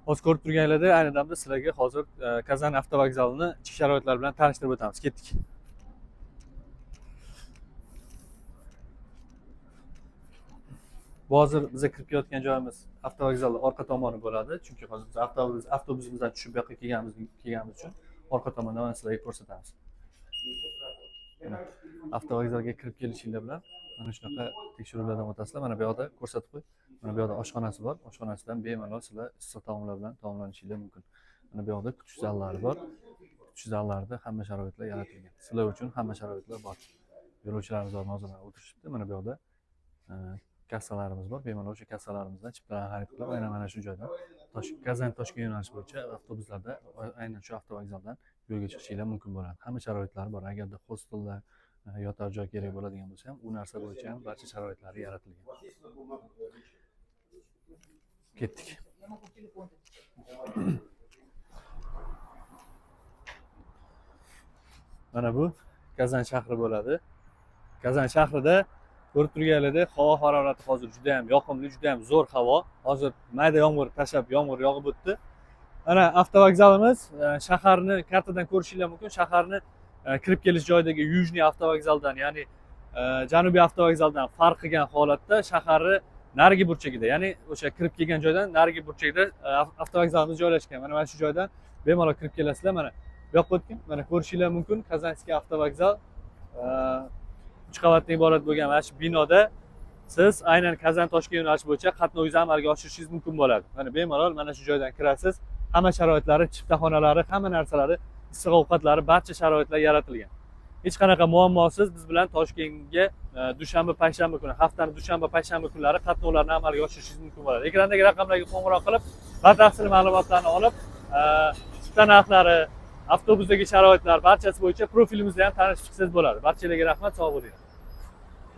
Hozir ko'rib turganinglarda ayni damda sizlarga hozir Kazan avtovokzalini ichki sharoitlari bilan tanishtirib o'tamiz. Ketdik. Bu hozir biza kirib kelayotgan joyimiz avtovokzalning orqa tomoni bo'ladi. Chunki hozir biz avtobusimizdan tushib bu yoqqa kelganimiz uchun orqa tomondan mana sizlarga ko'rsatamiz. Avtovokzalga kirib kelishinglar bilan mana shunaqa tekshiruvlardan o'tasizlar. Mana bu yoqda ko'rsatib qo'y. Mana bu yoqda oshxonasi bor. Oshxonasidan bemalol sizlar issiq taomlar bilan taomlanishinglar mumkin. Mana bu yoqda kutish zallari bor. Kutish zallarida hamma sharoitlar yaratilgan. Sizlar uchun hamma sharoitlar bor. Yo'lovchilarimiz bor, nozirlar o'tirishibdi. Mana bu yoqda kassalarimiz bor. Bemalol o'sha kassalarimizdan chiptalarni xarid qilib, aynan mana shu joydan Kazan Toshkent yo'nalishi bo'yicha avtobuslarda aynan shu avtovokzaldan yo'lga chiqishinglar mumkin bo'ladi. Hamma sharoitlari bor. Agarda hostelda yotar joy kerak bo'ladigan bo'lsa ham, u narsa bo'yicha ham barcha sharoitlari yaratilgan. Ketdik. Mana bu Kazan shahri bo'ladi. Kazan shahrida ko'rib turganlaringdek havo harorati hozir juda ham yoqimli, juda ham zo'r havo. Hozir mayda yomg'ir tashlab yomg'ir yog'ib o'tdi. Mana avtovokzalimiz shaharni kartadan ko'rishingiz mumkin. Shaharni kirib kelish joyidagi Yujniy avtovokzaldan, ya'ni janubiy avtovokzaldan farq qilgan holatda shaharni narigi burchagida, ya'ni o'sha kirib kelgan joydan narigi burchagida avtovokzalimiz joylashgan. Mana shu joydan bemalol kirib kelasizlar. Mana bu yoqqa o'tgan. Mana ko'rishingiz mumkin. Kazanskiy avtovokzal 3 qavatdan iborat bo'lgan mana shu binoda siz aynan Kazan Toshkent yo'nalishi bo'yicha qatnovingizni amalga oshirishingiz mumkin bo'ladi. Mana bemalol mana shu joydan kirasiz. Hamma sharoitlari, chiptaxonalari, hamma narsalari, issiq ovqatlari, barcha sharoitlar yaratilgan. Hech qanaqa muammosiz biz bilan Toshkentga dushanba, payshanba kuni, haftaning dushanba, payshanba kunlari qatnovlarni amalga oshirishingiz mumkin bo'ladi. Ekrandagi raqamlarga qo'ng'iroq qilib, batafsil ma'lumotlarni olib, chipta narxlari, avtobusdagi sharoitlar barchasi bo'yicha profilimizda ham tanishib chiqsangiz bo'ladi. Barchalarga rahmat, sog' bo'ling.